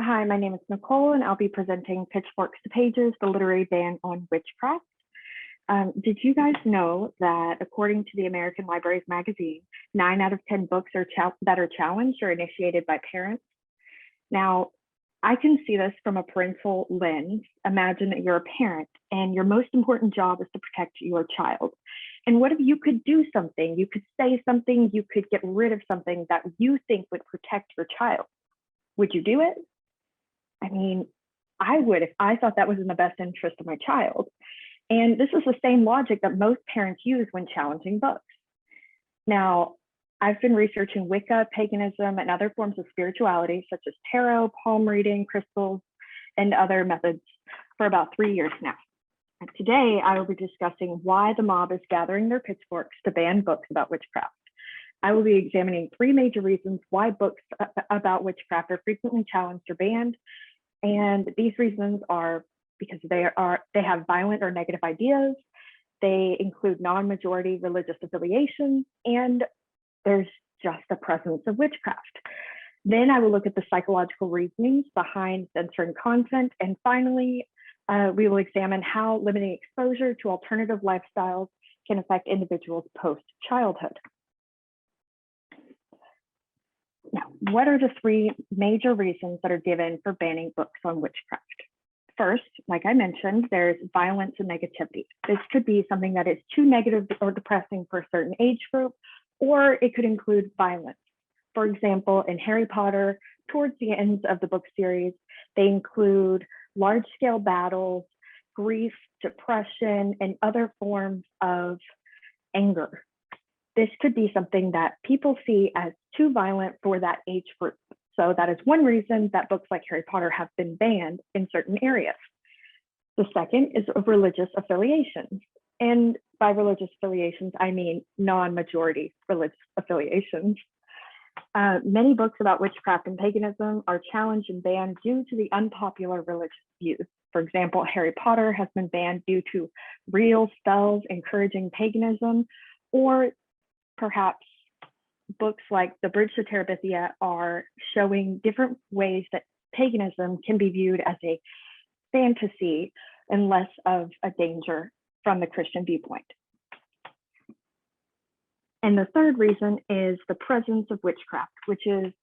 Hi, my name is Nicole, and I'll be presenting Pitchforks to Pages, the literary ban on witchcraft. Did you guys know that according to the American Libraries magazine, 9 out of 10 books that are challenged are initiated by parents? Now, I can see this from a parental lens. Imagine that you're a parent and your most important job is to protect your child. And what if you could do something, you could say something, you could get rid of something that you think would protect your child? Would you do it? I mean, I would if I thought that was in the best interest of my child. And this is the same logic that most parents use when challenging books. Now, I've been researching Wicca, paganism, and other forms of spirituality, such as tarot, palm reading, crystals, and other methods for about 3 years now. And today, I will be discussing why the mob is gathering their pitchforks to ban books about witchcraft. I will be examining 3 major reasons why books about witchcraft are frequently challenged or banned. And these reasons are because they have violent or negative ideas, they include non-majority religious affiliations, and there's just a presence of witchcraft. Then I will look at the psychological reasonings behind censoring content. And finally, we will examine how limiting exposure to alternative lifestyles can affect individuals post-childhood. Now, what are the 3 major reasons that are given for banning books on witchcraft? First, like I mentioned, there's violence and negativity. This could be something that is too negative or depressing for a certain age group, or it could include violence. For example, in Harry Potter, towards the end of the book series, they include large-scale battles, grief, depression, and other forms of anger. This could be something that people see as too violent for that age group. So that is one reason that books like Harry Potter have been banned in certain areas. The second is religious affiliations. And by religious affiliations, I mean non-majority religious affiliations. Many books about witchcraft and paganism are challenged and banned due to the unpopular religious views. For example, Harry Potter has been banned due to real spells encouraging paganism, or perhaps books like The Bridge to Terabithia are showing different ways that paganism can be viewed as a fantasy and less of a danger from the Christian viewpoint. And the third reason is the presence of witchcraft, which is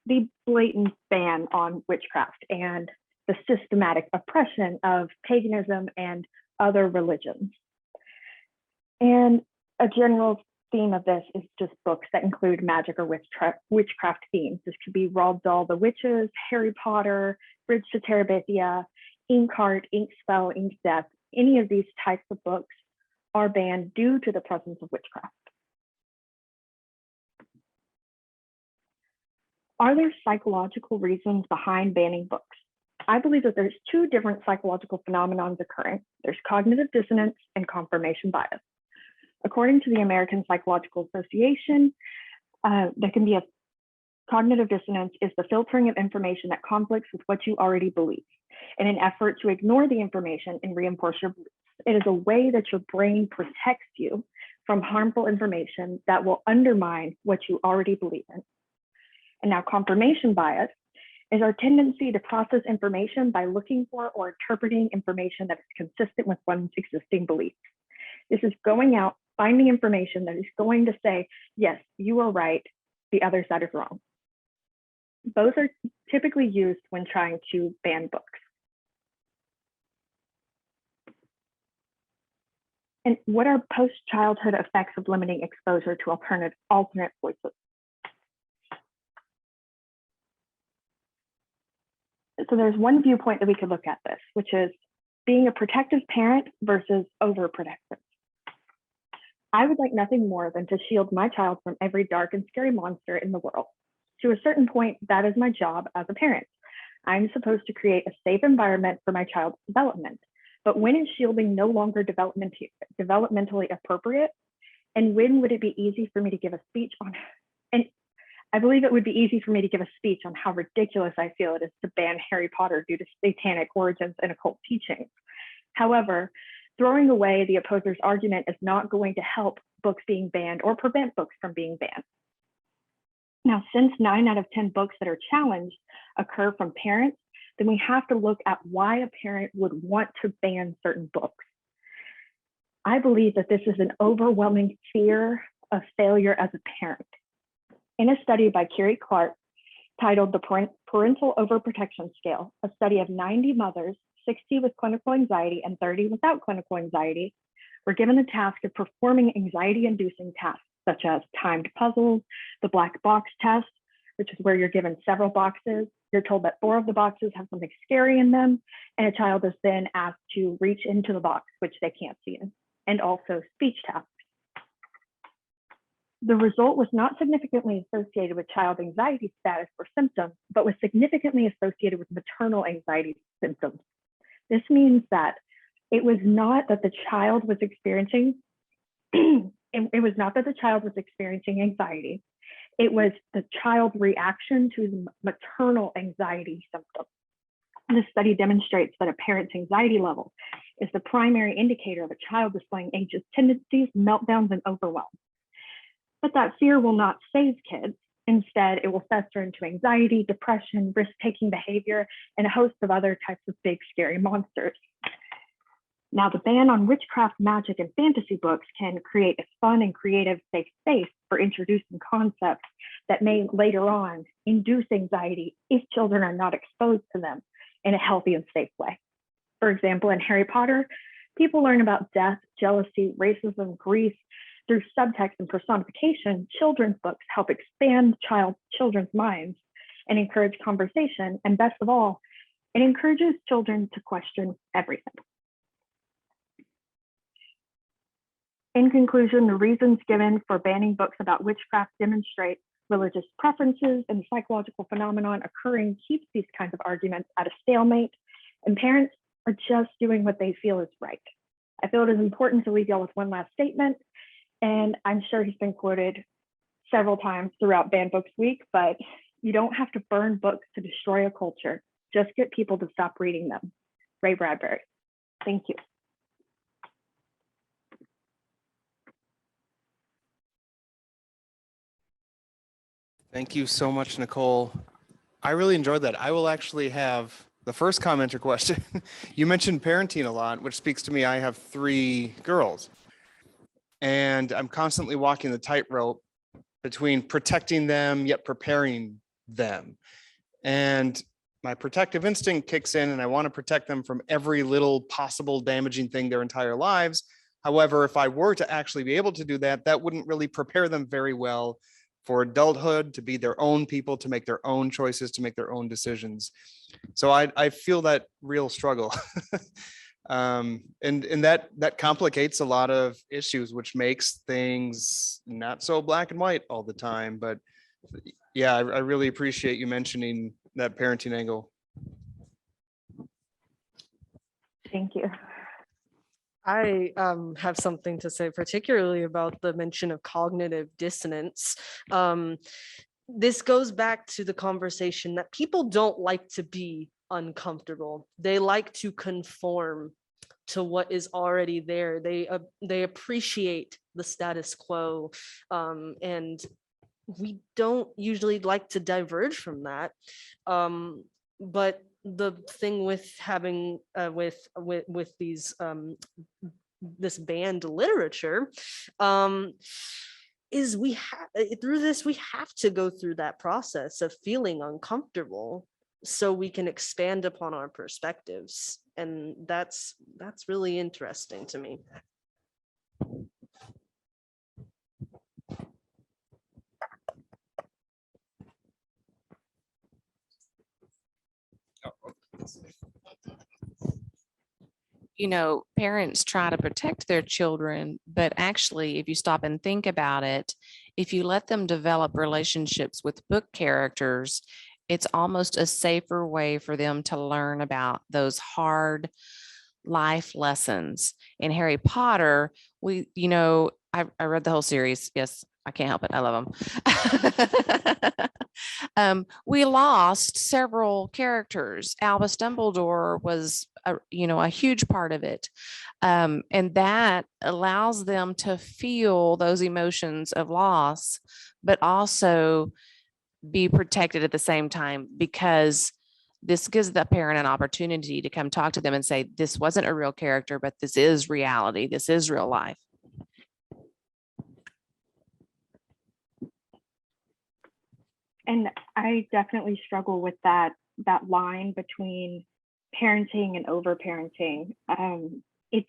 the blatant ban on witchcraft and the systematic oppression of paganism and other religions. And a general theme of this is just books that include magic or witchcraft themes. This could be Roald Dahl, The Witches, Harry Potter, Bridge to Terabithia, Inkheart, Inkspell, Inkdeath. Any of these types of books are banned due to the presence of witchcraft. Are there psychological reasons behind banning books? I believe that there's 2 different psychological phenomena occurring. There's cognitive dissonance and confirmation bias. According to the American Psychological Association, there can be a cognitive dissonance is the filtering of information that conflicts with what you already believe in an effort to ignore the information and reinforce your beliefs. It is a way that your brain protects you from harmful information that will undermine what you already believe in. And now confirmation bias is our tendency to process information by looking for or interpreting information that is consistent with one's existing beliefs. This is going out, finding information that is going to say, yes, you are right, the other side is wrong. Both are typically used when trying to ban books. And what are post-childhood effects of limiting exposure to alternate voices? So there's one viewpoint that we could look at this, which is being a protective parent versus overprotective. I would like nothing more than to shield my child from every dark and scary monster in the world. To a certain point, that is my job as a parent. I'm supposed to create a safe environment for my child's development. But when is shielding no longer developmentally appropriate? And when would it be easy for me to give a speech on? And I believe it would be easy for me to give a speech on how ridiculous I feel it is to ban Harry Potter due to satanic origins and occult teachings. However, throwing away the opposer's argument is not going to help books being banned or prevent books from being banned. Now, since 9 out of 10 books that are challenged occur from parents then we have to look at why a parent would want to ban certain books. I believe that this is an overwhelming fear of failure as a parent. In a study by Kerry Clark titled The Parental Overprotection Scale, a study of 90 mothers, 60 with clinical anxiety and 30 without clinical anxiety, were given the task of performing anxiety-inducing tasks, such as timed puzzles, the black box test, which is where you're given several boxes. You're told that 4 of the boxes have something scary in them, and a child is then asked to reach into the box, which they can't see in, and also speech tasks. The result was not significantly associated with child anxiety status or symptoms, but was significantly associated with maternal anxiety symptoms. This means that it was not that the child was experiencing, anxiety. It was the child's reaction to the maternal anxiety symptoms. This study demonstrates that a parent's anxiety level is the primary indicator of a child displaying anxious tendencies, meltdowns, and overwhelm. But that fear will not save kids. Instead, it will fester into anxiety, depression, risk-taking behavior, and a host of other types of big, scary monsters. Now, the ban on witchcraft, magic, and fantasy books can create a fun and creative safe space for introducing concepts that may later on induce anxiety if children are not exposed to them in a healthy and safe way. For example, in Harry Potter, people learn about death, jealousy, racism, grief through subtext and personification. Children's books help expand children's minds and encourage conversation. And best of all, it encourages children to question everything. In conclusion, the reasons given for banning books about witchcraft demonstrate religious preferences and the psychological phenomenon occurring keeps these kinds of arguments at a stalemate, and parents are just doing what they feel is right. I feel it is important to leave y'all with one last statement, and I'm sure he's been quoted several times throughout Banned Books Week, but you don't have to burn books to destroy a culture. Just get people to stop reading them. Ray Bradbury. Thank you. Thank you so much, Nicole. I really enjoyed that. I will actually have the first comment or question. You mentioned parenting a lot, which speaks to me. I have 3 girls, and I'm constantly walking the tightrope between protecting them yet preparing them. And my protective instinct kicks in, and I want to protect them from every little possible damaging thing their entire lives. However, if I were to actually be able to do that, that wouldn't really prepare them very well for adulthood, to be their own people, to make their own choices, to make their own decisions. So I feel that real struggle. And that complicates a lot of issues, which makes things not so black and white all the time. But yeah, I really appreciate you mentioning that parenting angle. Thank you. I have something to say, particularly about the mention of cognitive dissonance. This goes back to the conversation that people don't like to be uncomfortable. They like to conform to what is already there. They appreciate the status quo, and we don't usually like to diverge from that. But the thing with having with these this banned literature is we have to go through that process of feeling uncomfortable so we can expand upon our perspectives, and that's really interesting to me. You know, parents try to protect their children, but actually, if you stop and think about it, if you let them develop relationships with book characters, it's almost a safer way for them to learn about those hard life lessons. In Harry Potter, I read the whole series. Yes, I can't help it. I love them. We lost several characters. Albus Dumbledore was a huge part of it. And that allows them to feel those emotions of loss, but also be protected at the same time, because This gives the parent an opportunity to come talk to them and say, this wasn't a real character, but this is reality. This is real life. And I definitely struggle with that line between parenting and overparenting. It's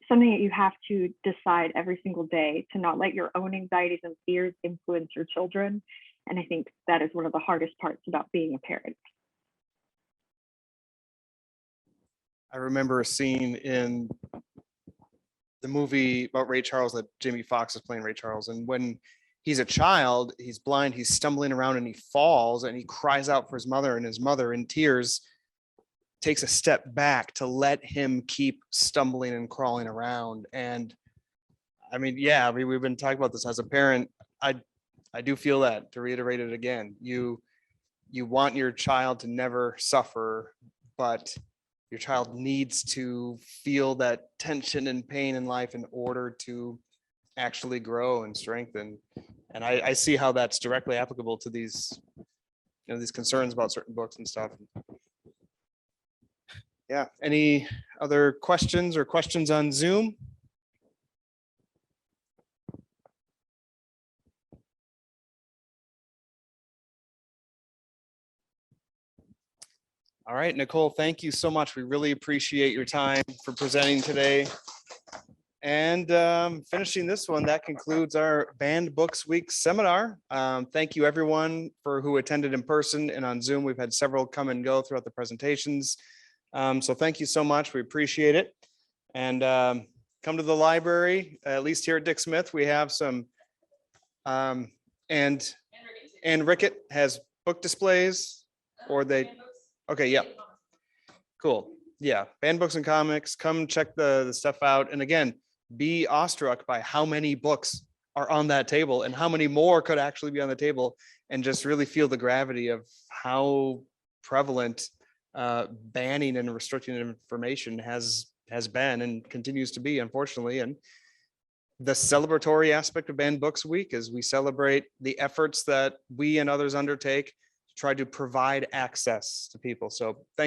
something that you have to decide every single day to not let your own anxieties and fears influence your children. And I think that is one of the hardest parts about being a parent. I remember a scene in the movie about Ray Charles that Jamie Foxx is playing Ray Charles. And when he's a child, he's blind, he's stumbling around and he falls and he cries out for his mother, and his mother in tears takes a step back to let him keep stumbling and crawling around. And I mean, yeah, we've been talking about this as a parent. I do feel that, to reiterate it again, you want your child to never suffer, but your child needs to feel that tension and pain in life in order to actually grow and strengthen. And I see how that's directly applicable to these, these concerns about certain books and stuff. Yeah, any other questions on Zoom? All right, Nicole, thank you so much. We really appreciate your time for presenting today. And finishing this one, that concludes our Banned Books Week seminar. Thank you everyone who attended in person and on Zoom. We've had several come and go throughout the presentations. So thank you so much. We appreciate it. And come to the library, at least here at Dick Smith, we have some, and Rickett has book displays, or they, okay, yeah. Cool. Yeah, banned books and comics, come check the stuff out. And again, be awestruck by how many books are on that table and how many more could actually be on the table, and just really feel the gravity of how prevalent banning and restricting information has been and continues to be, unfortunately. And the celebratory aspect of Banned Books Week is we celebrate the efforts that we and others undertake to try to provide access to people. So thank you.